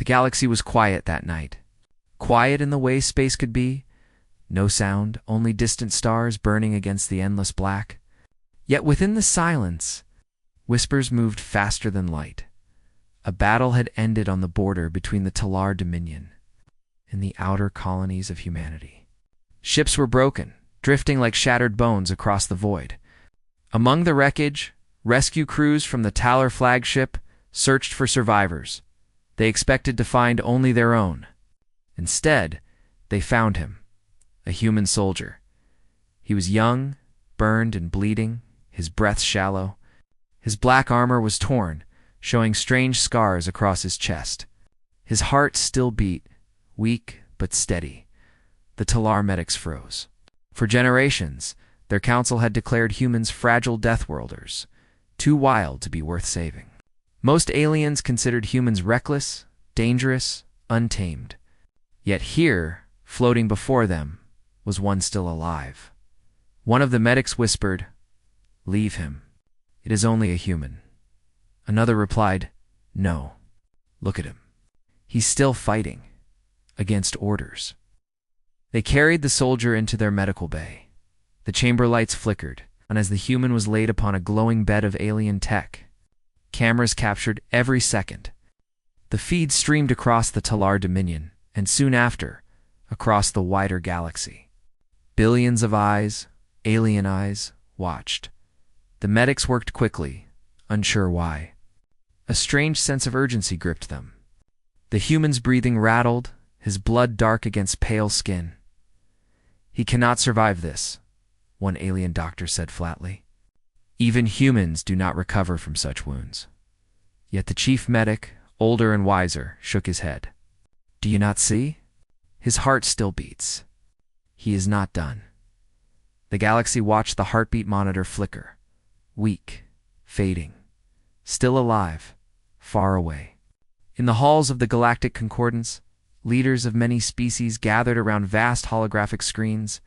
The galaxy was quiet that night. Quiet in the way space could be. No sound, only distant stars burning against the endless black. Yet within the silence, whispers moved faster than light. A battle had ended on the border between the Talar Dominion and the outer colonies of humanity. Ships were broken, drifting like shattered bones across the void. Among the wreckage, rescue crews from the Talar flagship searched for survivors. They expected to find only their own. Instead, they found him, a human soldier. He was young, burned and bleeding, his breath shallow. His black armor was torn, showing strange scars across his chest. His heart still beat, weak but steady. The Talar medics froze. For generations, their council had declared humans fragile Deathworlders, too wild to be worth saving. Most aliens considered humans reckless, dangerous, untamed. Yet here, floating before them, was one still alive. One of the medics whispered, "Leave him. It is only a human." Another replied, "No. Look at him. He's still fighting. Against orders." They carried the soldier into their medical bay. The chamber lights flickered, and as the human was laid upon a glowing bed of alien tech, cameras captured every second. The feed streamed across the Talar Dominion, and soon after, across the wider galaxy. Billions of eyes, alien eyes, watched. The medics worked quickly, unsure why. A strange sense of urgency gripped them. The human's breathing rattled, his blood dark against pale skin. "He cannot survive this," one alien doctor said flatly. "Even humans do not recover from such wounds." Yet the chief medic, older and wiser, shook his head. "Do you not see? His heart still beats. He is not done." The galaxy watched the heartbeat monitor flicker, weak, fading, still alive, far away. In the halls of the Galactic Concordance, leaders of many species gathered around vast holographic screens.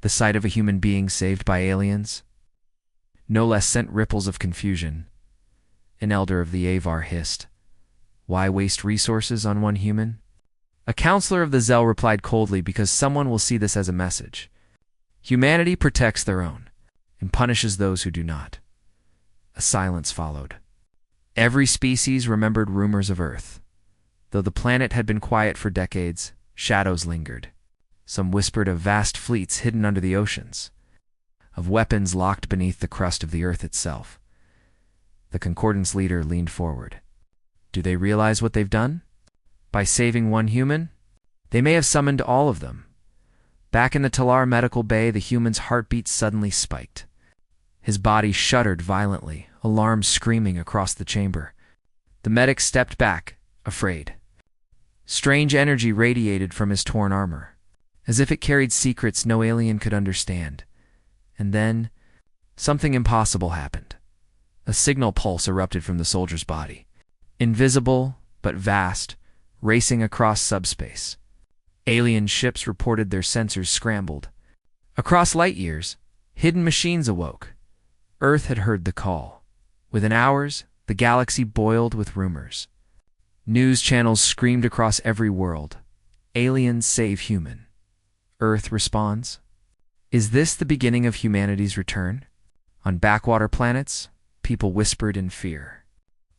The sight of a human being saved by aliens, no less, sent ripples of confusion. An elder of the Avar hissed, "Why waste resources on one human?" A counselor of the Zell replied coldly, "Because someone will see this as a message. Humanity protects their own and punishes those who do not." A silence followed. Every species remembered rumors of Earth. Though the planet had been quiet for decades, shadows lingered. Some whispered of vast fleets hidden under the oceans, of weapons locked beneath the crust of the Earth itself. The Concordance leader leaned forward. "Do they realize what they've done? By saving one human, they may have summoned all of them." Back in the Talar medical bay, the human's heartbeat suddenly spiked. His body shuddered violently, alarm screaming across the chamber. The medic stepped back, afraid. Strange energy radiated from his torn armor, as if it carried secrets no alien could understand. And then, something impossible happened. A signal pulse erupted from the soldier's body, invisible but vast, racing across subspace. Alien ships reported their sensors scrambled. Across light years, hidden machines awoke. Earth had heard the call. Within hours, the galaxy boiled with rumors. News channels screamed across every world. Aliens save human. Earth responds. Is this the beginning of humanity's return? On backwater planets, people whispered in fear.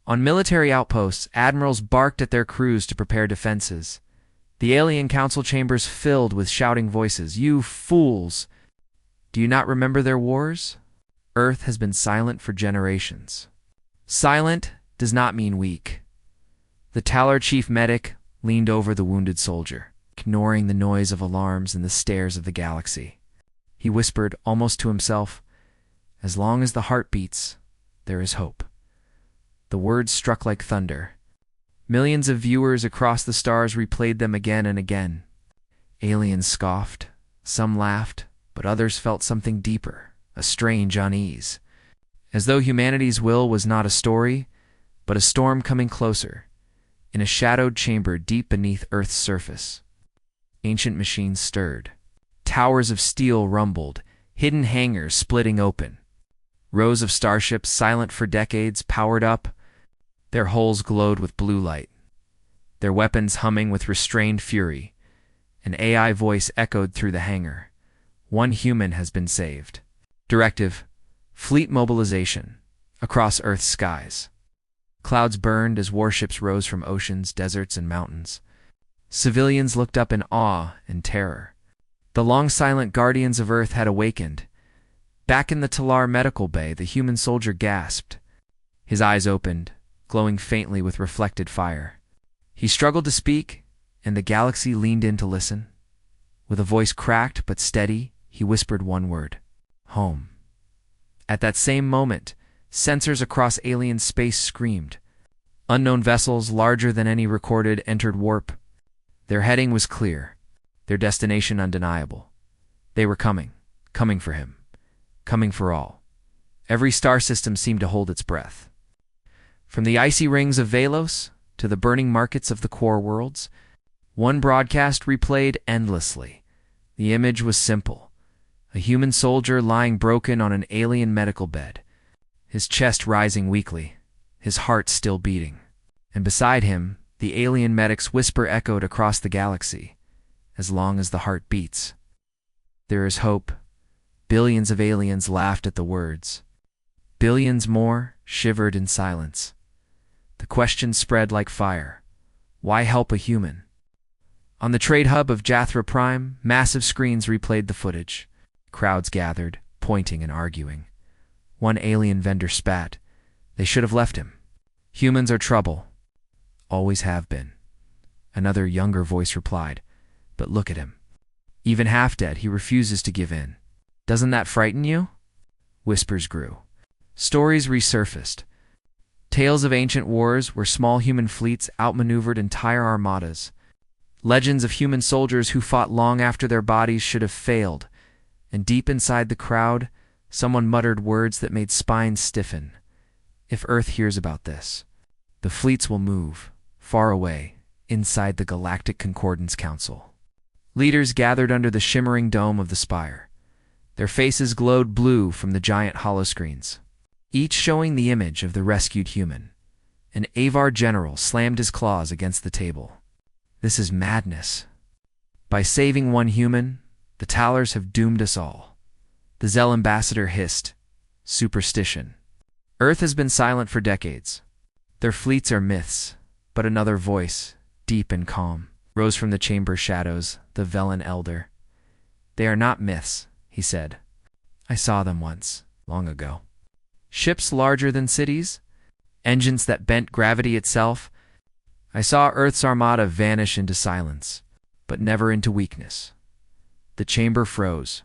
On military outposts, admirals barked at their crews to prepare defenses. The alien council chambers filled with shouting voices. "You fools! Do you not remember their wars?" Earth has been silent for generations. Silent does not mean weak. The Talar chief medic leaned over the wounded soldier, ignoring the noise of alarms and the stares of the galaxy. He whispered, almost to himself, "As long as the heart beats, there is hope." The words struck like thunder. Millions of viewers across the stars replayed them again and again. Aliens scoffed, some laughed, but others felt something deeper, a strange unease. As though humanity's will was not a story, but a storm coming closer, in a shadowed chamber deep beneath Earth's surface. Ancient machines stirred. Towers of steel rumbled, hidden hangars splitting open. Rows of starships, silent for decades, powered up. Their hulls glowed with blue light. their weapons humming with restrained fury. An AI voice echoed through the hangar. One human has been saved. Directive: fleet mobilization across Earth's skies. Clouds burned as warships rose from oceans, deserts, and mountains. Civilians looked up in awe and terror. The long silent guardians of Earth had awakened. Back in the Talar medical bay, the human soldier gasped. His eyes opened, glowing faintly with reflected fire. He struggled to speak, and the galaxy leaned in to listen. With a voice cracked but steady, he whispered one word: home. At that same moment, sensors across alien space screamed. Unknown vessels, larger than any recorded, entered warp. Their heading was clear, their destination undeniable. They were coming for him, coming for all. Every star system seemed to hold its breath. From the icy rings of Velos to the burning markets of the core worlds, one broadcast replayed endlessly. The image was simple: a human soldier lying broken on an alien medical bed, his chest rising weakly, his heart still beating. And beside him, the alien medic's whisper echoed across the galaxy: as long as the heart beats, there is hope. Billions of aliens laughed at the words. Billions more shivered in silence. The question spread like fire: why help a human? On the trade hub of Jathra Prime, massive screens replayed the footage. Crowds gathered, pointing and arguing. One alien vendor spat. They should have left him. Humans are trouble. Always have been. Another younger voice replied. But look at him. Even half dead, he refuses to give in. Doesn't that frighten you? Whispers grew. Stories resurfaced. Tales of ancient wars where small human fleets outmaneuvered entire armadas. Legends of human soldiers who fought long after their bodies should have failed. And deep inside the crowd, someone muttered words that made spines stiffen. If Earth hears about this, the fleets will move, far away, inside the Galactic Concordance Council. Leaders gathered under the shimmering dome of the spire. Their faces glowed blue from the giant holoscreens, each showing the image of the rescued human. An Avar general slammed his claws against the table. This is madness. By saving one human, the Talars have doomed us all. The Zell ambassador hissed. Superstition. Earth has been silent for decades. Their fleets are myths. But another voice, deep and calm, rose from the chamber shadows, the Velen elder. They are not myths, he said. I saw them once, long ago. Ships larger than cities, engines that bent gravity itself. I saw Earth's armada vanish into silence, but never into weakness. The chamber froze.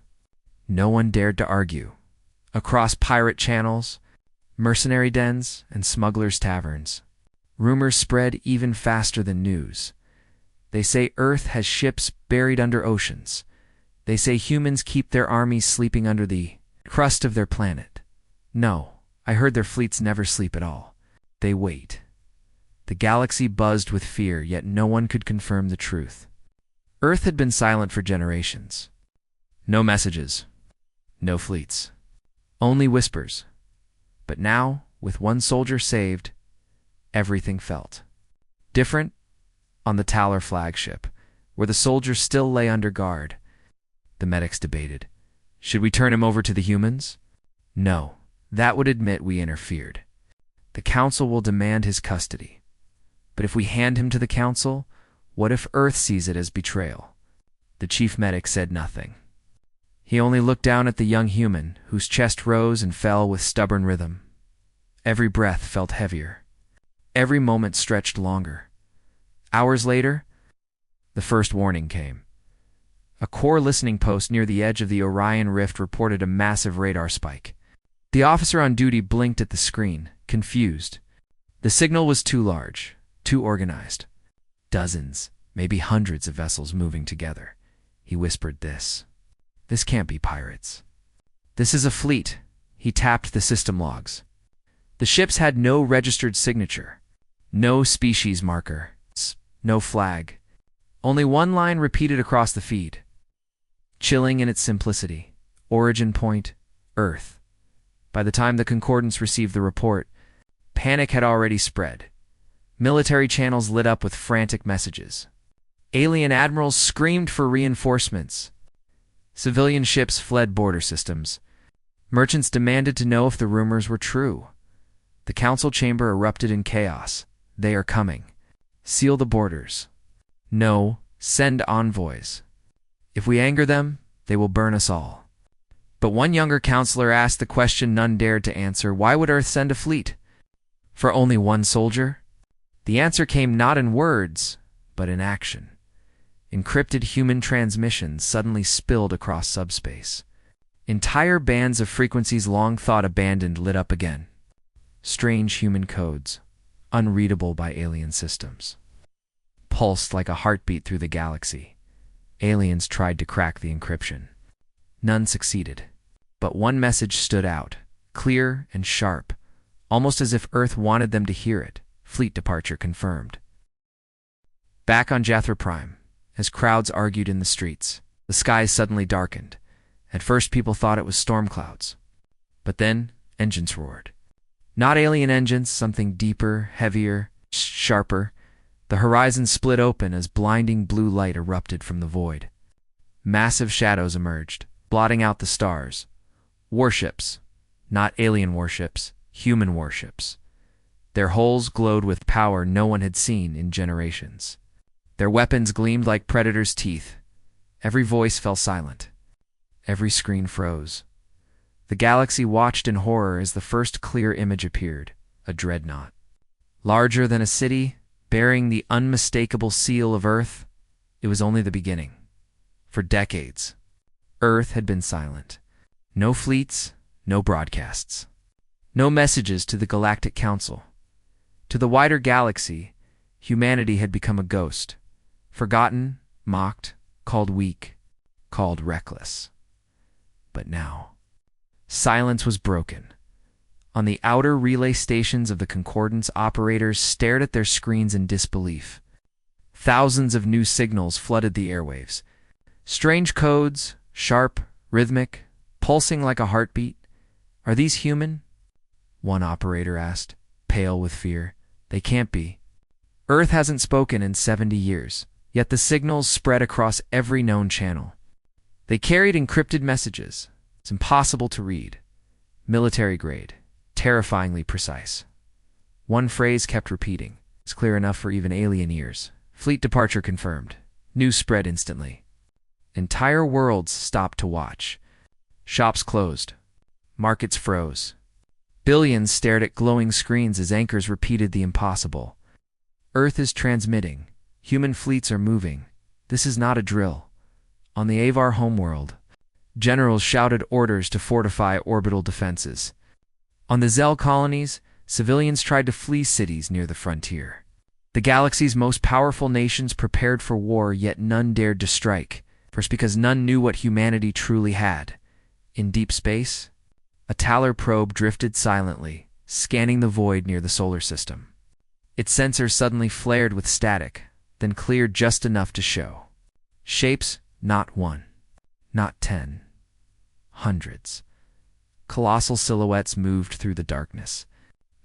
No one dared to argue. Across pirate channels, mercenary dens, and smugglers' taverns, rumors spread even faster than news. They say Earth has ships buried under oceans. They say humans keep their armies sleeping under the crust of their planet. No, I heard their fleets never sleep at all. They wait. The galaxy buzzed with fear, yet no one could confirm the truth. Earth had been silent for generations. No messages. No fleets. Only whispers. But now, with one soldier saved, everything felt different. On the Talar flagship, where the soldiers still lay under guard, the medics debated. Should we turn him over to the humans? No, that would admit we interfered. The council will demand his custody. But if we hand him to the council, what if Earth sees it as betrayal? The chief medic said nothing. He only looked down at the young human, whose chest rose and fell with stubborn rhythm. Every breath felt heavier. Every moment stretched longer. Hours later, the first warning came. A core listening post near the edge of the Orion Rift reported a massive radar spike. The officer on duty blinked at the screen, confused. The signal was too large, too organized. Dozens, maybe hundreds of vessels moving together. He whispered this. This can't be pirates. This is a fleet. He tapped the system logs. The ships had no registered signature, no species marker, no flag. Only one line repeated across the feed. Chilling in its simplicity. Origin point, Earth. By the time the Concordance received the report, panic had already spread. Military channels lit up with frantic messages. Alien admirals screamed for reinforcements. Civilian ships fled border systems. Merchants demanded to know if the rumors were true. The council chamber erupted in chaos. They are coming. Seal the borders. No, send envoys. If we anger them, they will burn us all. But one younger counselor asked the question none dared to answer: why would Earth send a fleet? For only one soldier? The answer came not in words, but in action. Encrypted human transmissions suddenly spilled across subspace. Entire bands of frequencies long thought abandoned lit up again. Strange human codes, unreadable by alien systems, pulsed like a heartbeat through the galaxy. Aliens tried to crack the encryption. None succeeded. But one message stood out, clear and sharp, almost as if Earth wanted them to hear it. Fleet departure confirmed. Back on Jathra Prime, as crowds argued in the streets, the skies suddenly darkened. At first people thought it was storm clouds. But then, engines roared. Not alien engines, something deeper, heavier, sharper. The horizon split open as blinding blue light erupted from the void. Massive shadows emerged, blotting out the stars. Warships. Not alien warships, human warships. Their hulls glowed with power no one had seen in generations. Their weapons gleamed like predators' teeth. Every voice fell silent. Every screen froze. The galaxy watched in horror as the first clear image appeared, a dreadnought. Larger than a city, bearing the unmistakable seal of Earth, it was only the beginning. For decades, Earth had been silent. No fleets, no broadcasts. No messages to the Galactic Council. To the wider galaxy, humanity had become a ghost. Forgotten, mocked, called weak, called reckless. But now, silence was broken. On the outer relay stations of the Concordance, operators stared at their screens in disbelief. Thousands of new signals flooded the airwaves. Strange codes, sharp, rhythmic, pulsing like a heartbeat. Are these human? One operator asked, pale with fear. They can't be. Earth hasn't spoken in 70 years, yet the signals spread across every known channel. They carried encrypted messages. It's impossible to read. Military grade, terrifyingly precise. One phrase kept repeating. It's clear enough for even alien ears. Fleet departure confirmed. News spread instantly. Entire worlds stopped to watch. Shops closed. Markets froze. Billions stared at glowing screens as anchors repeated the impossible. Earth is transmitting. Human fleets are moving. This is not a drill. On the Avar homeworld, generals shouted orders to fortify orbital defenses. On the Zell colonies, civilians tried to flee cities near the frontier. The galaxy's most powerful nations prepared for war, yet none dared to strike. First, because none knew what humanity truly had. In deep space, a Talar probe drifted silently, scanning the void near the solar system. Its sensors suddenly flared with static, then cleared just enough to show shapes, not one, not 10, hundreds. Colossal silhouettes moved through the darkness.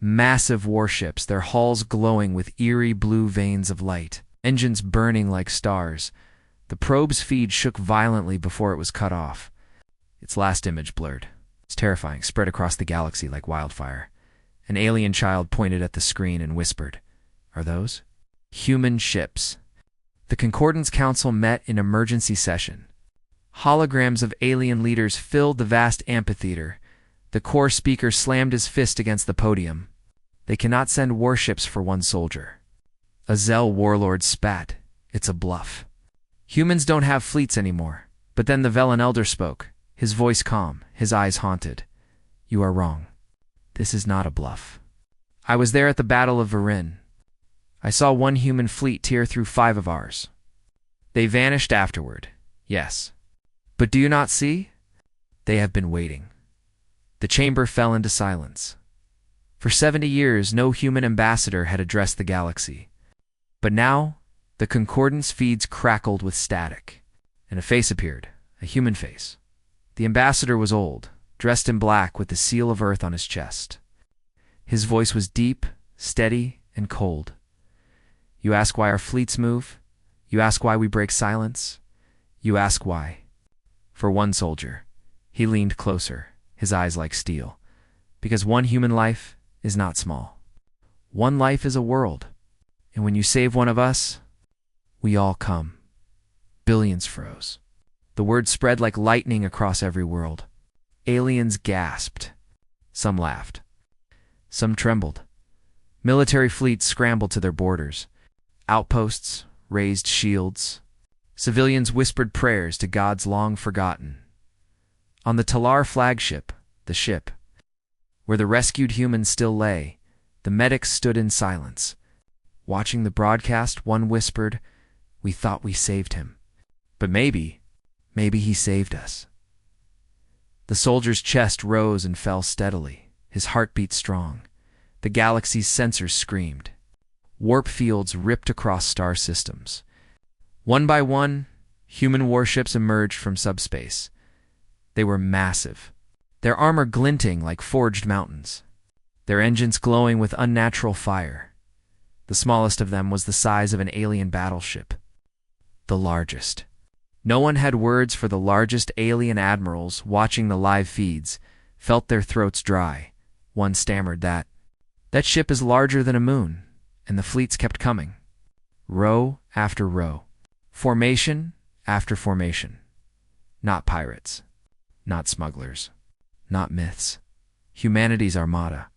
Massive warships, their hulls glowing with eerie blue veins of light, engines burning like stars. The probe's feed shook violently before it was cut off. Its last image blurred. It's terrifying, spread across the galaxy like wildfire. An alien child pointed at the screen and whispered, "Are those human ships?" The Concordance Council met in emergency session. Holograms of alien leaders filled the vast amphitheater. The core speaker slammed his fist against the podium. They cannot send warships for one soldier. A Zell warlord spat. It's a bluff. Humans don't have fleets anymore. But then the Velen elder spoke, his voice calm, his eyes haunted. You are wrong. This is not a bluff. I was there at the Battle of Varin. I saw one human fleet tear through 5 of ours. They vanished afterward, yes. But do you not see? They have been waiting. The chamber fell into silence. For 70 years, no human ambassador had addressed the galaxy. But now, the Concordance feeds crackled with static, and a face appeared, a human face. The ambassador was old, dressed in black with the seal of Earth on his chest. His voice was deep, steady, and cold. You ask why our fleets move? You ask why we break silence? You ask why. For one soldier, he leaned closer, his eyes like steel. Because one human life is not small. One life is a world. And when you save one of us, we all come. Billions froze. The word spread like lightning across every world. Aliens gasped. Some laughed. Some trembled. Military fleets scrambled to their borders. Outposts raised shields. Civilians whispered prayers to gods long forgotten. On the Talar flagship, the ship, where the rescued humans still lay, the medics stood in silence. Watching the broadcast, one whispered, "We thought we saved him. But maybe he saved us." The soldier's chest rose and fell steadily, his heartbeat strong. The galaxy's sensors screamed. Warp fields ripped across star systems. One by one, human warships emerged from subspace. They were massive, their armor glinting like forged mountains, their engines glowing with unnatural fire. The smallest of them was the size of an alien battleship. The largest. No one had words for the largest alien admirals watching the live feeds, felt their throats dry. One stammered that ship is larger than a moon, and the fleets kept coming. Row after row. Formation after formation. Not pirates. Not smugglers. Not myths. Humanity's armada.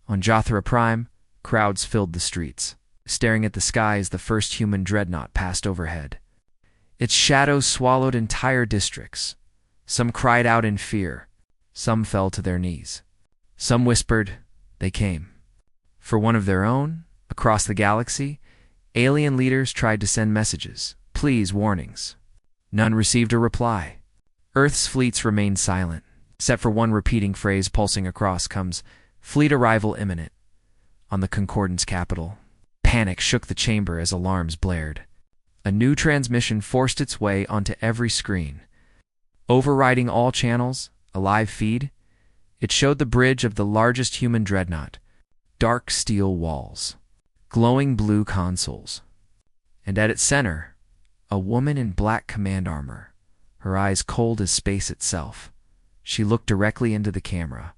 On Jothra Prime, crowds filled the streets, staring at the sky as the first human dreadnought passed overhead. Its shadows swallowed entire districts. Some cried out in fear. Some fell to their knees. Some whispered, they came. For one of their own, across the galaxy, alien leaders tried to send messages, pleas, warnings. None received a reply. Earth's fleets remained silent, except for one repeating phrase pulsing across comes, "Fleet arrival imminent." On the Concordance capital, panic shook the chamber as alarms blared. A new transmission forced its way onto every screen. Overriding all channels, a live feed, it showed the bridge of the largest human dreadnought. Dark steel walls, glowing blue consoles. And at its center, a woman in black command armor, her eyes cold as space itself. She looked directly into the camera,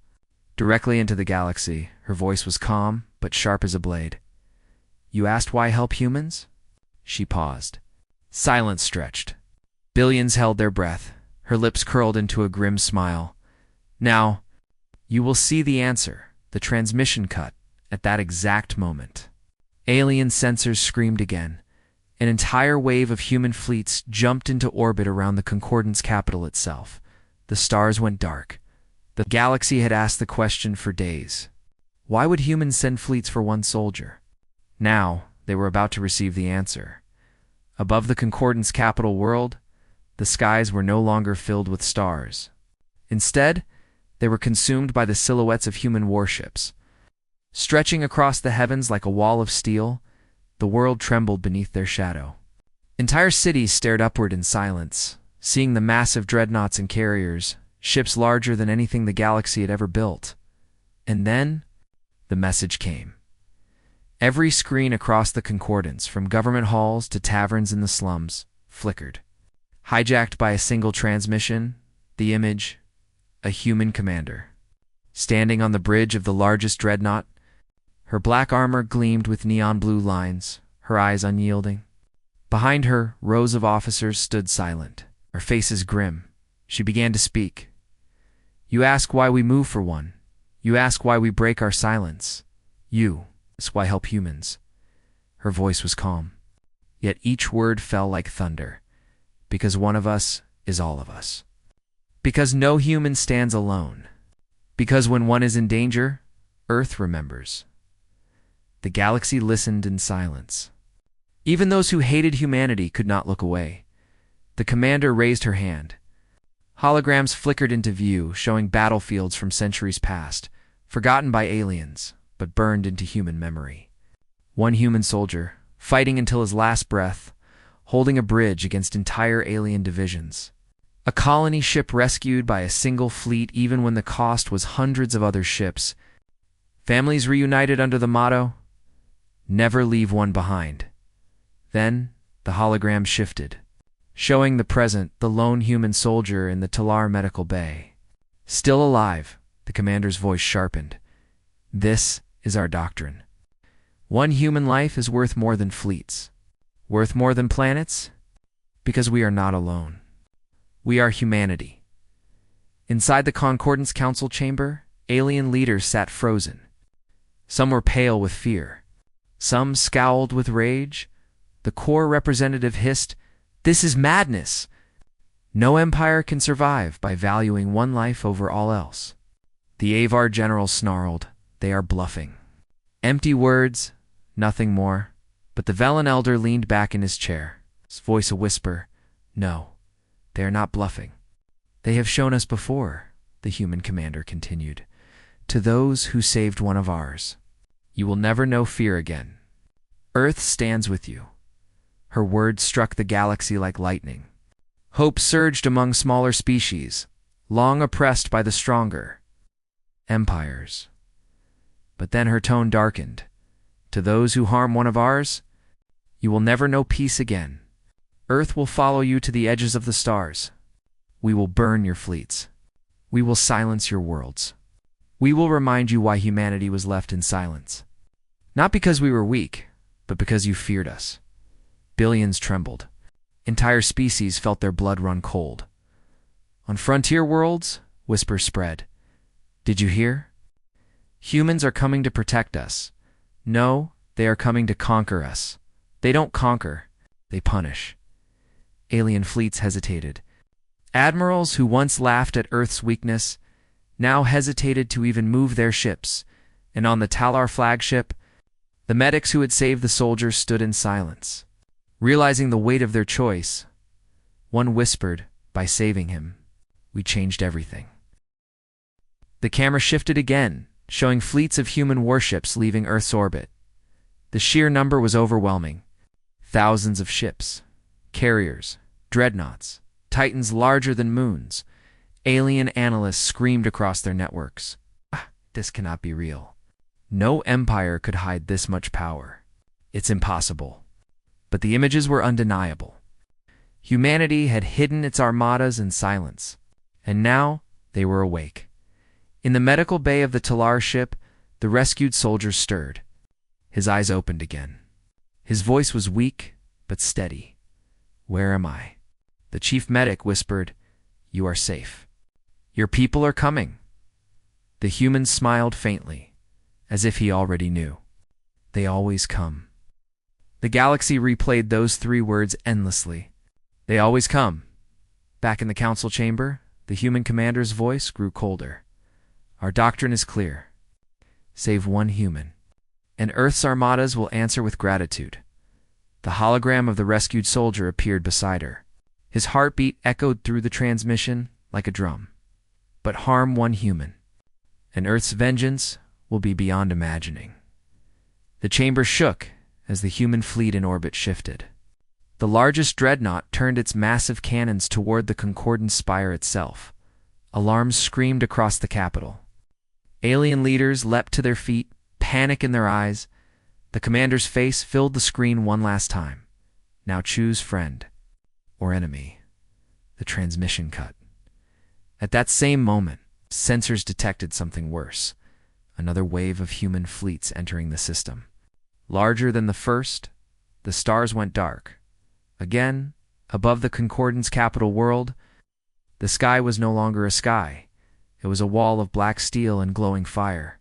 directly into the galaxy. Her voice was calm, but sharp as a blade. "You asked why help humans?" She paused. Silence stretched. Billions held their breath. Her lips curled into a grim smile. "Now, you will see the answer." The transmission cut at that exact moment. Alien sensors screamed again. An entire wave of human fleets jumped into orbit around the Concordance capital itself. The stars went dark. The galaxy had asked the question for days. Why would humans send fleets for one soldier? Now, they were about to receive the answer. Above the Concordance capital world, the skies were no longer filled with stars. Instead, they were consumed by the silhouettes of human warships. Stretching across the heavens like a wall of steel, the world trembled beneath their shadow. Entire cities stared upward in silence, seeing the massive dreadnoughts and carriers, ships larger than anything the galaxy had ever built. And then, the message came. Every screen across the Concordance, from government halls to taverns in the slums, flickered. Hijacked by a single transmission, the image, a human commander. Standing on the bridge of the largest dreadnought, her black armor gleamed with neon blue lines, her eyes unyielding. Behind her, rows of officers stood silent, their faces grim. She began to speak. "You ask why we move for one. You ask why we break our silence. You ask why help humans." Her voice was calm, yet each word fell like thunder. Because one of us is all of us. Because no human stands alone. Because when one is in danger, Earth remembers. The galaxy listened in silence. Even those who hated humanity could not look away. The commander raised her hand. Holograms flickered into view, showing battlefields from centuries past, forgotten by aliens, but burned into human memory. One human soldier, fighting until his last breath, holding a bridge against entire alien divisions. A colony ship rescued by a single fleet even when the cost was hundreds of other ships. Families reunited under the motto, "Never leave one behind." Then, the hologram shifted, showing the present, the lone human soldier in the Talar Medical Bay. Still alive, the commander's voice sharpened. This is our doctrine. One human life is worth more than fleets. Worth more than planets? Because we are not alone. We are humanity. Inside the Concordance Council chamber, alien leaders sat frozen. Some were pale with fear. Some scowled with rage. The core representative hissed, "This is madness! No empire can survive by valuing one life over all else." The Avar general snarled, "They are bluffing." Empty words, nothing more, but the Velen elder leaned back in his chair, his voice a whisper. "No, they are not bluffing. They have shown us before," the human commander continued. "To those who saved one of ours, you will never know fear again. Earth stands with you." Her words struck the galaxy like lightning. Hope surged among smaller species, long oppressed by the stronger empires. But then her tone darkened. "To those who harm one of ours, you will never know peace again. Earth will follow you to the edges of the stars. We will burn your fleets. We will silence your worlds. We will remind you why humanity was left in silence. Not because we were weak, but because you feared us." Billions trembled. Entire species felt their blood run cold. On frontier worlds, whispers spread. "Did you hear? Humans are coming to protect us. No, they are coming to conquer us. They don't conquer, they punish." Alien fleets hesitated. Admirals who once laughed at Earth's weakness now hesitated to even move their ships, and on the Talar flagship, the medics who had saved the soldiers stood in silence. Realizing the weight of their choice, one whispered, "By saving him, we changed everything." The camera shifted again, showing fleets of human warships leaving Earth's orbit. The sheer number was overwhelming. Thousands of ships, carriers, dreadnoughts, titans larger than moons. Alien analysts screamed across their networks. This cannot be real. No empire could hide this much power. It's impossible." But the images were undeniable. Humanity had hidden its armadas in silence, and now they were awake. In the medical bay of the Talar ship, the rescued soldier stirred. His eyes opened again. His voice was weak, but steady. "Where am I?" The chief medic whispered, "You are safe. Your people are coming." The human smiled faintly, as if he already knew. "They always come." The galaxy replayed those three words endlessly. "They always come." Back in the council chamber, the human commander's voice grew colder. "Our doctrine is clear. Save one human, and Earth's armadas will answer with gratitude." The hologram of the rescued soldier appeared beside her. His heartbeat echoed through the transmission like a drum. "But harm one human, and Earth's vengeance will be beyond imagining." The chamber shook as the human fleet in orbit shifted. The largest dreadnought turned its massive cannons toward the Concordance spire itself. Alarms screamed across the capital. Alien leaders leapt to their feet, panic in their eyes. The commander's face filled the screen one last time. "Now choose friend or enemy." The transmission cut. At that same moment, sensors detected something worse. Another wave of human fleets entering the system. Larger than the first, the stars went dark. Again, above the Concordance capital world, the sky was no longer a sky. It was a wall of black steel and glowing fire.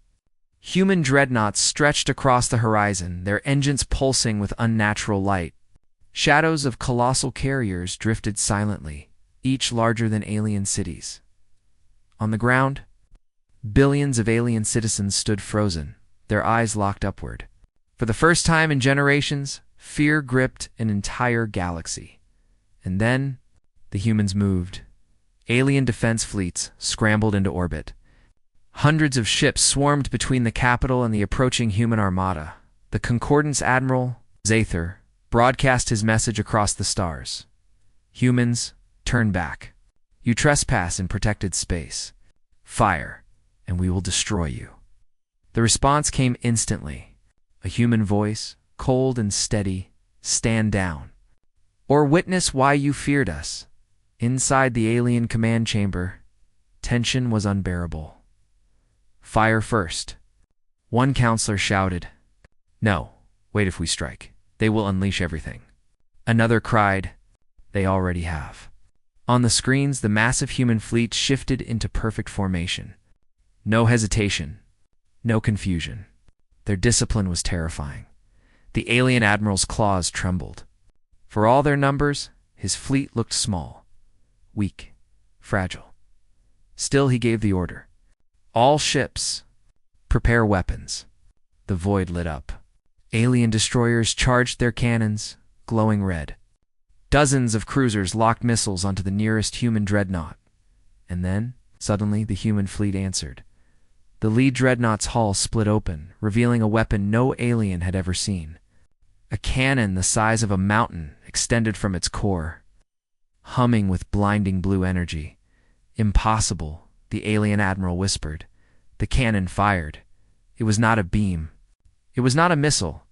Human dreadnoughts stretched across the horizon, their engines pulsing with unnatural light. Shadows of colossal carriers drifted silently, each larger than alien cities. On the ground, billions of alien citizens stood frozen, their eyes locked upward. For the first time in generations, fear gripped an entire galaxy. And then, the humans moved. Alien defense fleets scrambled into orbit. Hundreds of ships swarmed between the capital and the approaching human armada. The Concordance Admiral, Zather, broadcast his message across the stars. "Humans, turn back. You trespass in protected space. Fire, and we will destroy you." The response came instantly. A human voice, cold and steady, stand down, or witness why you feared us. Inside the alien command chamber, tension was unbearable. Fire first, one counselor shouted. No, wait, if we strike, they will unleash everything. Another cried, they already have. On the screens, the massive human fleet shifted into perfect formation. No hesitation, no confusion. Their discipline was terrifying. The alien admiral's claws trembled. For all their numbers, his fleet looked small, weak, fragile. Still, he gave the order. All ships, prepare weapons. The void lit up. Alien destroyers charged their cannons, glowing red. Dozens of cruisers locked missiles onto the nearest human dreadnought. And then, suddenly, the human fleet answered. The lead dreadnought's hull split open, revealing a weapon no alien had ever seen. A cannon the size of a mountain extended from its core, humming with blinding blue energy. Impossible, the alien admiral whispered. The cannon fired. It was not a beam. It was not a missile.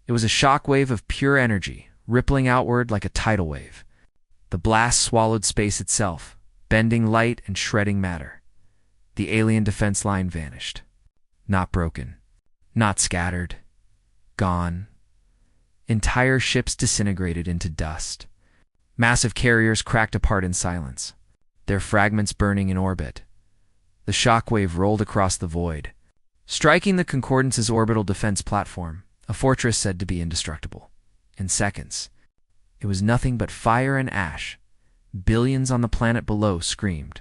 It was a shockwave of pure energy, rippling outward like a tidal wave. The blast swallowed space itself, bending light and shredding matter. The alien defense line vanished. Not broken. Not scattered. Gone. Entire ships disintegrated into dust. Massive carriers cracked apart in silence, their fragments burning in orbit. The shockwave rolled across the void, striking the Concordance's orbital defense platform, a fortress said to be indestructible. In seconds, it was nothing but fire and ash. Billions on the planet below screamed.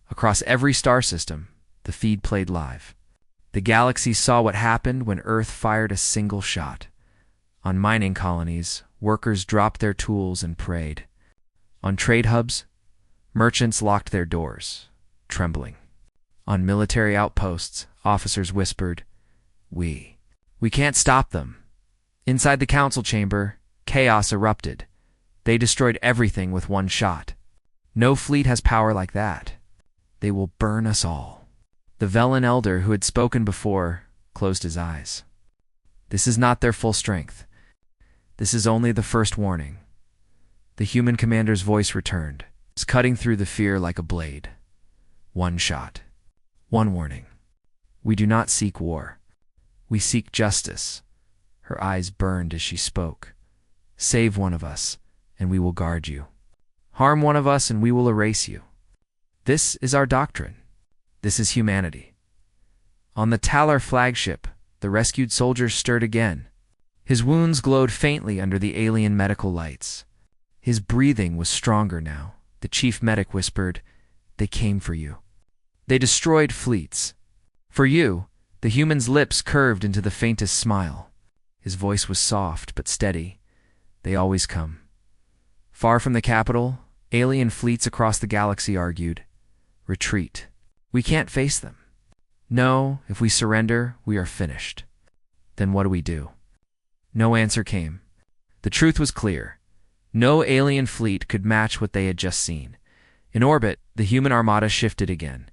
Across every star system, the feed played live. The galaxy saw what happened when Earth fired a single shot. On mining colonies, workers dropped their tools and prayed. On trade hubs, merchants locked their doors, trembling. On military outposts, officers whispered, We can't stop them." Inside the council chamber, chaos erupted. They destroyed everything with one shot. No fleet has power like that. They will burn us all. The Velen elder who had spoken before closed his eyes. This is not their full strength. This is only the first warning. The human commander's voice returned, cutting through the fear like a blade. One shot. One warning. We do not seek war. We seek justice. Her eyes burned as she spoke. Save one of us, and we will guard you. Harm one of us, and we will erase you. This is our doctrine. This is humanity. On the Talar flagship, the rescued soldier stirred again. His wounds glowed faintly under the alien medical lights. His breathing was stronger now. The chief medic whispered, They came for you. They destroyed fleets. For you, the human's lips curved into the faintest smile. His voice was soft but steady. They always come. Far from the capital, alien fleets across the galaxy argued, Retreat. We can't face them. No, if we surrender, we are finished. Then what do we do? No answer came. The truth was clear. No alien fleet could match what they had just seen. In orbit, the human armada shifted again.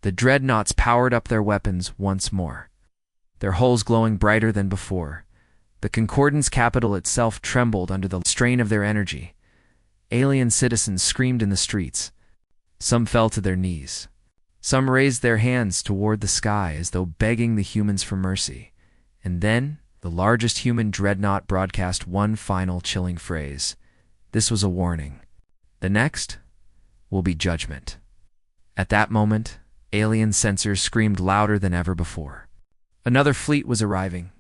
The dreadnoughts powered up their weapons once more, their hulls glowing brighter than before. The Concordance capital itself trembled under the strain of their energy. Alien citizens screamed in the streets. Some fell to their knees. Some raised their hands toward the sky as though begging the humans for mercy. And then, the largest human dreadnought broadcast one final chilling phrase. This was a warning. The next will be judgment. At that moment, alien sensors screamed louder than ever before. Another fleet was arriving.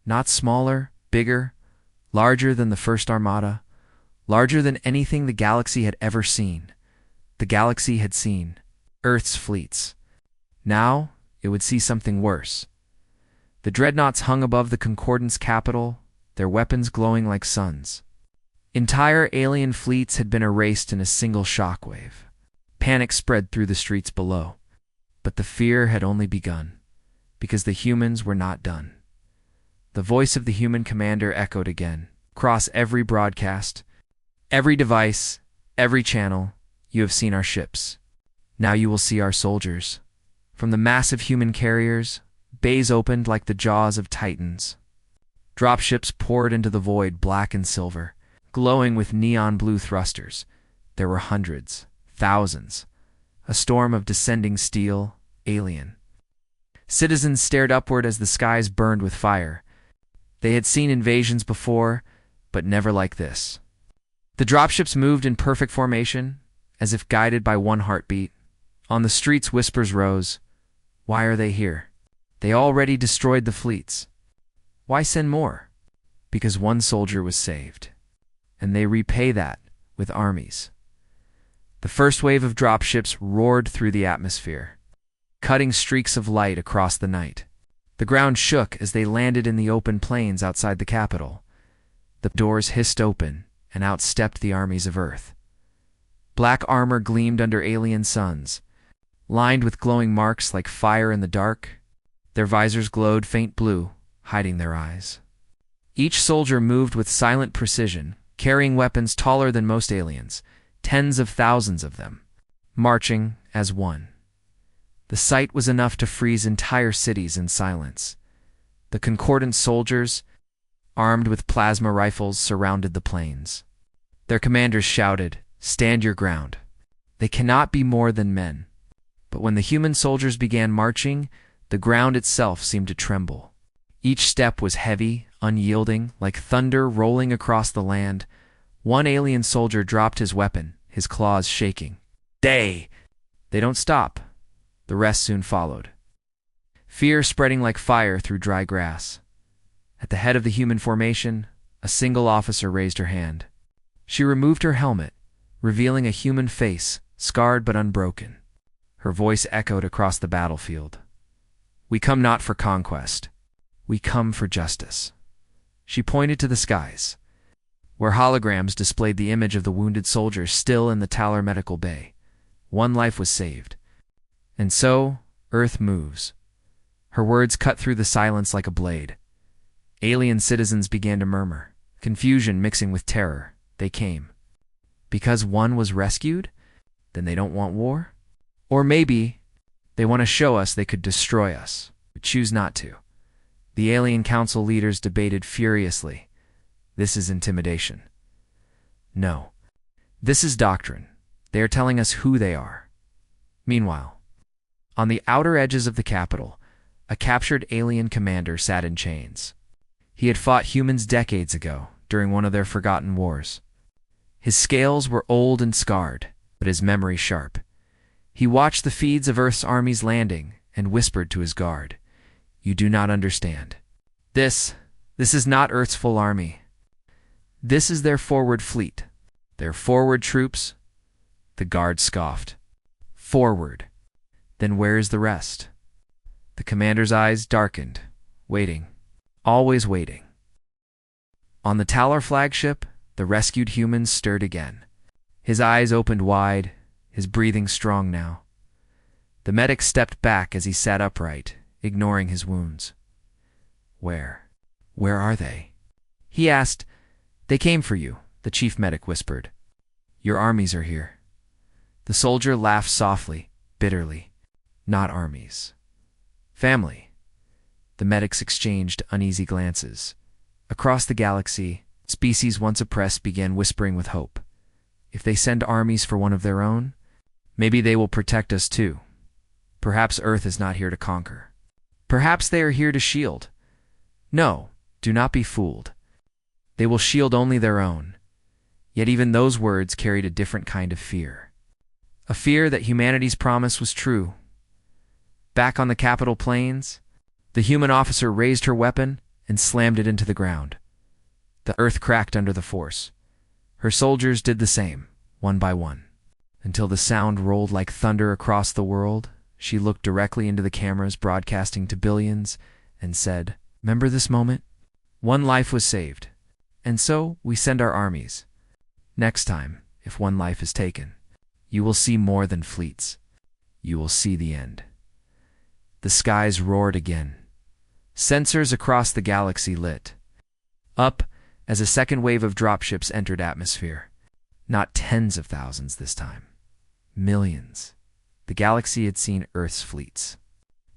Not smaller, bigger, larger than the first armada, larger than anything the galaxy had ever seen. The galaxy had seen Earth's fleets. Now, it would see something worse. The dreadnoughts hung above the Concordance capital, their weapons glowing like suns. Entire alien fleets had been erased in a single shockwave. Panic spread through the streets below. But the fear had only begun, because the humans were not done. The voice of the human commander echoed again, across every broadcast, every device, every channel. You have seen our ships. Now you will see our soldiers. From the massive human carriers, bays opened like the jaws of titans. Dropships poured into the void, black and silver, glowing with neon blue thrusters. There were hundreds, thousands. A storm of descending steel, alien. Citizens stared upward as the skies burned with fire. They had seen invasions before, but never like this. The dropships moved in perfect formation, as if guided by one heartbeat. On the streets, whispers rose. Why are they here? They already destroyed the fleets. Why send more? Because one soldier was saved. And they repay that with armies. The first wave of dropships roared through the atmosphere, cutting streaks of light across the night. The ground shook as they landed in the open plains outside the capital. The doors hissed open, and out stepped the armies of Earth. Black armor gleamed under alien suns, lined with glowing marks like fire in the dark. Their visors glowed faint blue, hiding their eyes. Each soldier moved with silent precision, carrying weapons taller than most aliens, tens of thousands of them, marching as one. The sight was enough to freeze entire cities in silence. The concordant soldiers, armed with plasma rifles, surrounded the plains. Their commanders shouted, "Stand your ground." They cannot be more than men. But when the human soldiers began marching, the ground itself seemed to tremble. Each step was heavy, unyielding, like thunder rolling across the land. One alien soldier dropped his weapon, his claws shaking. They don't stop. The rest soon followed. Fear spreading like fire through dry grass. At the head of the human formation, a single officer raised her hand. She removed her helmet, revealing a human face, scarred but unbroken. Her voice echoed across the battlefield. "We come not for conquest. We come for justice." She pointed to the skies, where holograms displayed the image of the wounded soldiers still in the Taller Medical Bay. One life was saved. And so, Earth moves. Her words cut through the silence like a blade. Alien citizens began to murmur, confusion mixing with terror. They came. Because one was rescued? Then they don't want war? Or maybe they want to show us they could destroy us, but choose not to. The Alien Council leaders debated furiously. This is intimidation. No. This is doctrine. They are telling us who they are. Meanwhile, on the outer edges of the capital, a captured alien commander sat in chains. He had fought humans decades ago, during one of their forgotten wars. His scales were old and scarred, but his memory sharp. He watched the feeds of Earth's armies landing and whispered to his guard, "You do not understand. This is not Earth's full army. This is their forward fleet, their forward troops." The guard scoffed. "Forward. Then where is the rest?" The commander's eyes darkened, waiting, always waiting. On the Talar flagship, the rescued human stirred again. His eyes opened wide, his breathing strong now. The medic stepped back as he sat upright, ignoring his wounds. Where are they?" he asked. "They came for you," the chief medic whispered. "Your armies are here." The soldier laughed softly, bitterly. "Not armies. Family." The medics exchanged uneasy glances. Across the galaxy, species once oppressed began whispering with hope. If they send armies for one of their own, maybe they will protect us too. Perhaps Earth is not here to conquer. Perhaps they are here to shield. No, do not be fooled. They will shield only their own. Yet even those words carried a different kind of fear. A fear that humanity's promise was true. Back on the capital plains, the human officer raised her weapon and slammed it into the ground. The earth cracked under the force. Her soldiers did the same, one by one. Until the sound rolled like thunder across the world, she looked directly into the cameras broadcasting to billions and said, "Remember this moment? One life was saved. And so we send our armies. Next time, if one life is taken, you will see more than fleets. You will see the end." The skies roared again. Sensors across the galaxy lit up as a second wave of dropships entered atmosphere. Not tens of thousands this time. Millions. The galaxy had seen Earth's fleets.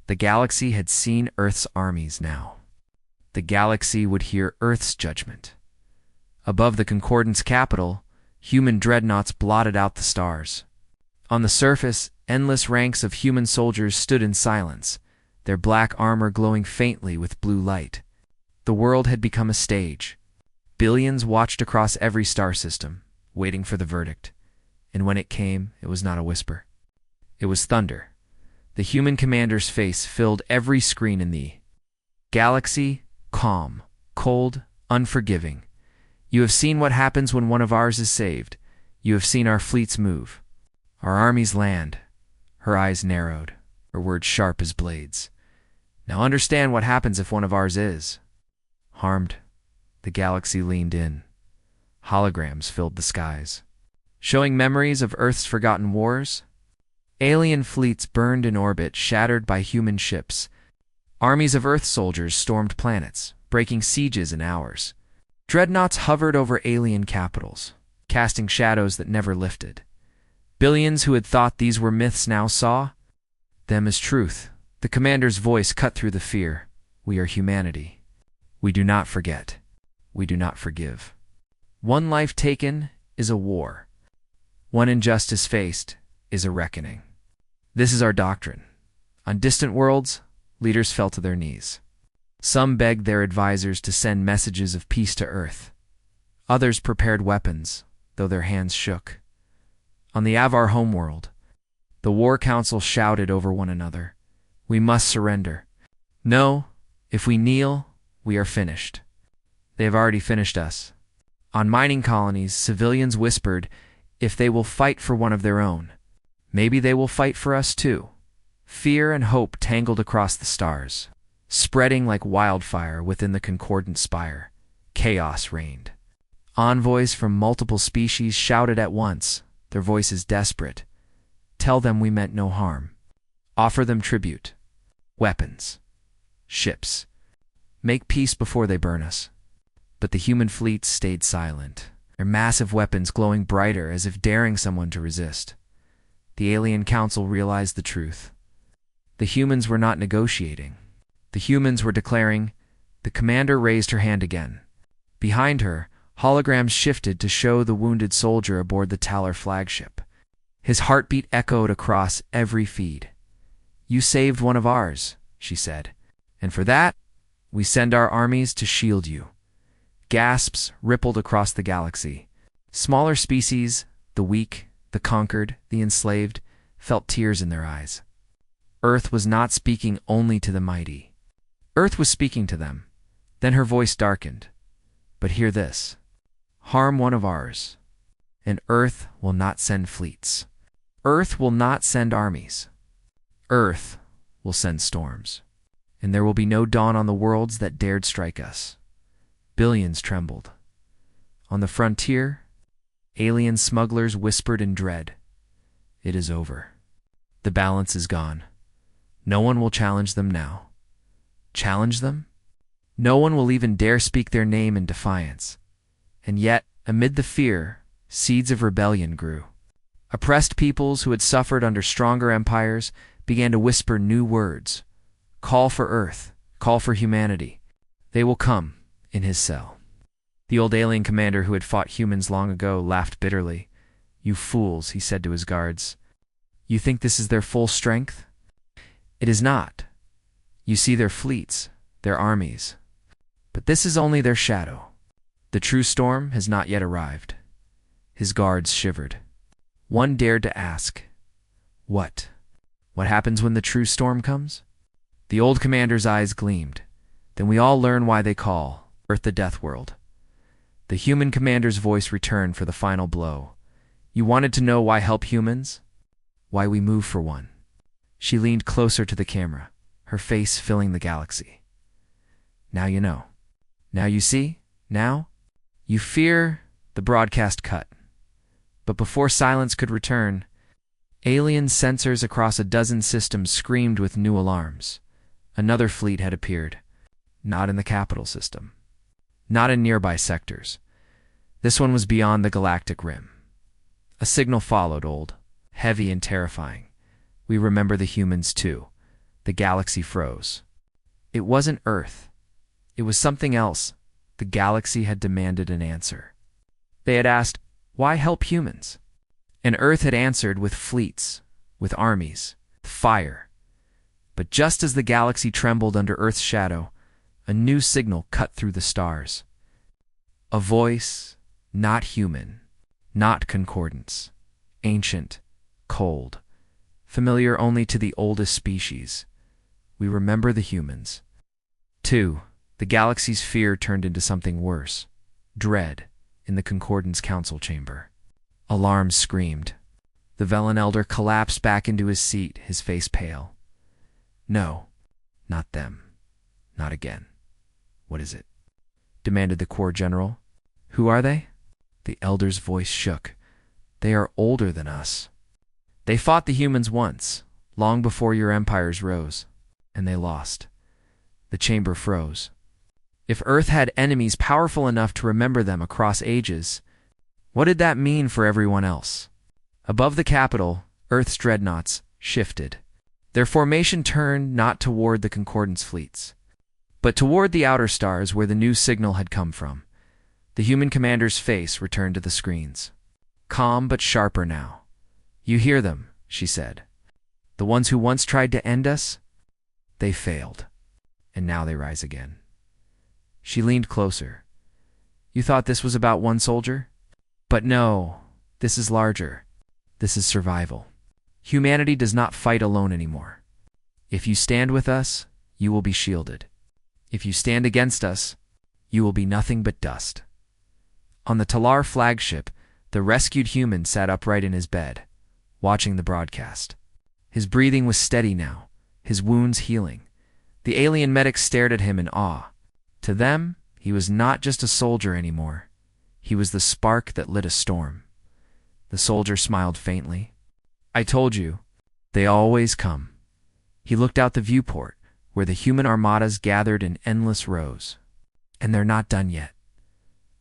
The galaxy had seen Earth's armies now. the galaxy would hear Earth's judgment. Above the Concordance capital, human dreadnoughts blotted out the stars. On the surface, endless ranks of human soldiers stood in silence, their black armor glowing faintly with blue light. The world had become a stage. Billions watched across every star system, waiting for the verdict. And when it came, it was not a whisper. It was thunder. The human commander's face filled every screen in the galaxy, calm, cold, unforgiving. You have seen what happens when one of ours is saved. You have seen our fleets move, our armies land. Her eyes narrowed, her words sharp as blades. Now understand what happens if one of ours is harmed. The galaxy leaned in. Holograms filled the skies, showing memories of Earth's forgotten wars. Alien fleets burned in orbit, shattered by human ships. Armies of Earth soldiers stormed planets, breaking sieges in hours. Dreadnoughts hovered over alien capitals, casting shadows that never lifted. Billions who had thought these were myths now saw them as truth. The commander's voice cut through the fear. We are humanity. We do not forget. We do not forgive. One life taken is a war. One injustice faced is a reckoning. This is our doctrine. On distant worlds, leaders fell to their knees. Some begged their advisors to send messages of peace to Earth. Others prepared weapons, though their hands shook. On the Avar homeworld, the War Council shouted over one another. We must surrender. No, if we kneel, we are finished. They have already finished us. On mining colonies, civilians whispered, if they will fight for one of their own, maybe they will fight for us too. Fear and hope tangled across the stars, spreading like wildfire within the concordant spire. Chaos reigned. Envoys from multiple species shouted at once, their voices desperate. Tell them we meant no harm. Offer them tribute. Weapons. Ships. Make peace before they burn us. But the human fleets stayed silent, their massive weapons glowing brighter as if daring someone to resist. The Alien Council realized the truth. The humans were not negotiating. The humans were declaring. The commander raised her hand again. Behind her, holograms shifted to show the wounded soldier aboard the Talar flagship. His heartbeat echoed across every feed. You saved one of ours, she said, and for that, we send our armies to shield you. Gasps rippled across the galaxy. Smaller species, the weak, the conquered, the enslaved, felt tears in their eyes. Earth was not speaking only to the mighty. Earth was speaking to them. Then her voice darkened. But hear this. Harm one of ours, and Earth will not send fleets. Earth will not send armies. Earth will send storms. And there will be no dawn on the worlds that dared strike us. Billions trembled. On the frontier, alien smugglers whispered in dread. It is over. The balance is gone. No one will challenge them now. Challenge them? No one will even dare speak their name in defiance. And yet, amid the fear, seeds of rebellion grew. Oppressed peoples who had suffered under stronger empires began to whisper new words. Call for Earth. Call for humanity. They will come in his cell. The old alien commander who had fought humans long ago laughed bitterly. You fools, he said to his guards. You think this is their full strength? It is not. You see their fleets, their armies. But this is only their shadow. The true storm has not yet arrived. His guards shivered. One dared to ask, What? What happens when the true storm comes? The old commander's eyes gleamed. Then we all learn why they call Earth the Deathworld. The human commander's voice returned for the final blow. You wanted to know why help humans? Why we move for one. She leaned closer to the camera, her face filling the galaxy. Now you know. Now you see? Now? You fear the broadcast cut. But before silence could return, alien sensors across a dozen systems screamed with new alarms. Another fleet had appeared. Not in the capital system. Not in nearby sectors. This one was beyond the galactic rim. A signal followed, old, heavy and terrifying. We remember the humans too. The galaxy froze. It wasn't Earth. It was something else. The galaxy had demanded an answer. They had asked, why help humans? And Earth had answered with fleets, with armies, with fire. But just as the galaxy trembled under Earth's shadow, a new signal cut through the stars. A voice, not human, not concordance, ancient, cold, familiar only to the oldest species. We remember the humans. 2. The galaxy's fear turned into something worse. Dread in the Concordance Council chamber. Alarms screamed. The Velen Elder collapsed back into his seat, his face pale. No, not them. Not again. What is it? Demanded the Corps General. Who are they? The Elder's voice shook. They are older than us. They fought the humans once, long before your empires rose, and they lost. The chamber froze. If Earth had enemies powerful enough to remember them across ages, what did that mean for everyone else? Above the capital, Earth's dreadnoughts shifted. Their formation turned not toward the Concordance fleets, but toward the outer stars where the new signal had come from. The human commander's face returned to the screens. Calm but sharper now. You hear them, she said. The ones who once tried to end us? They failed, and now they rise again. She leaned closer. You thought this was about one soldier? But no, this is larger. This is survival. Humanity does not fight alone anymore. If you stand with us, you will be shielded. If you stand against us, you will be nothing but dust. On the Talar flagship, the rescued human sat upright in his bed, watching the broadcast. His breathing was steady now, his wounds healing. The alien medics stared at him in awe. To them, he was not just a soldier anymore. He was the spark that lit a storm. The soldier smiled faintly. I told you, they always come. He looked out the viewport, where the human armadas gathered in endless rows. And they're not done yet.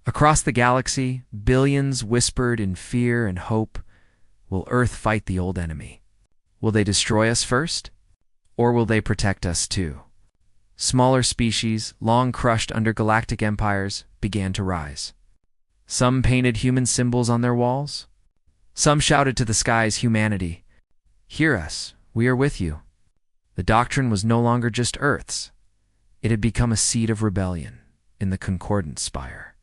Across the galaxy, billions whispered in fear and hope. Will Earth fight the old enemy? Will they destroy us first? Or will they protect us too? Smaller species, long crushed under galactic empires, began to rise. Some painted human symbols on their walls. Some shouted to the skies humanity. Hear us, we are with you. The doctrine was no longer just Earth's. It had become a seed of rebellion in the Concordance spire.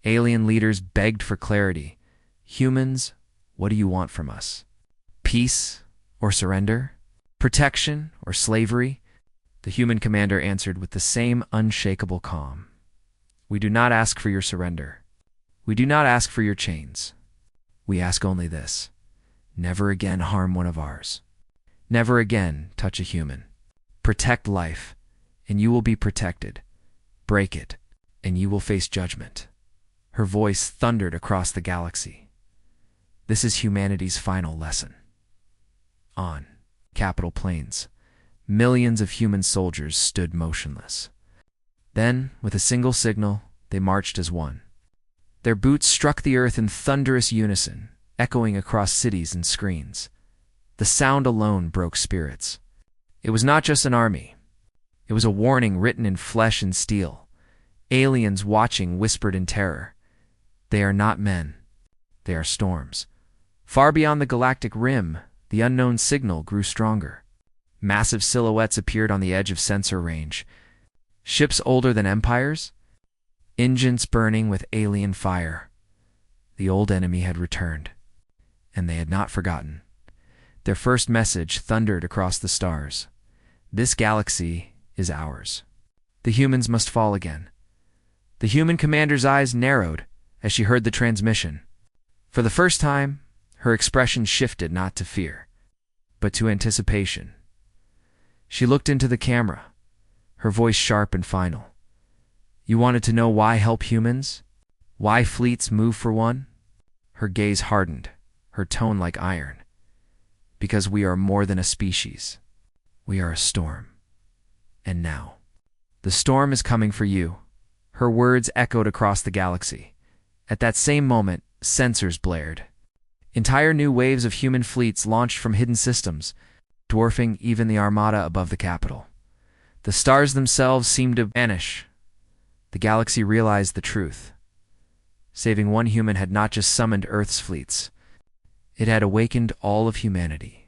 Alien leaders begged for clarity. Humans, what do you want from us? Peace or surrender? Protection or slavery? The human commander answered with the same unshakable calm. We do not ask for your surrender. We do not ask for your chains. We ask only this. Never again harm one of ours. Never again touch a human. Protect life, and you will be protected. Break it, and you will face judgment. Her voice thundered across the galaxy. This is humanity's final lesson. On Capital Plains, millions of human soldiers stood motionless. Then, with a single signal, they marched as one. Their boots struck the earth in thunderous unison, echoing across cities and screens. The sound alone broke spirits. It was not just an army. It was a warning written in flesh and steel. Aliens watching whispered in terror. They are not men. They are storms. Far beyond the galactic rim, the unknown signal grew stronger. Massive silhouettes appeared on the edge of sensor range. Ships older than empires? Engines burning with alien fire. The old enemy had returned, and they had not forgotten. Their first message thundered across the stars. This galaxy is ours. The humans must fall again. The human commander's eyes narrowed as she heard the transmission. For the first time, her expression shifted not to fear, but to anticipation. She looked into the camera, her voice sharp and final. You wanted to know why help humans? Why fleets move for one? Her gaze hardened, her tone like iron. Because we are more than a species. We are a storm. And now, the storm is coming for you. Her words echoed across the galaxy. At that same moment, sensors blared. Entire new waves of human fleets launched from hidden systems, dwarfing even the armada above the capital. The stars themselves seemed to vanish, the galaxy realized the truth. Saving one human had not just summoned Earth's fleets, it had awakened all of humanity.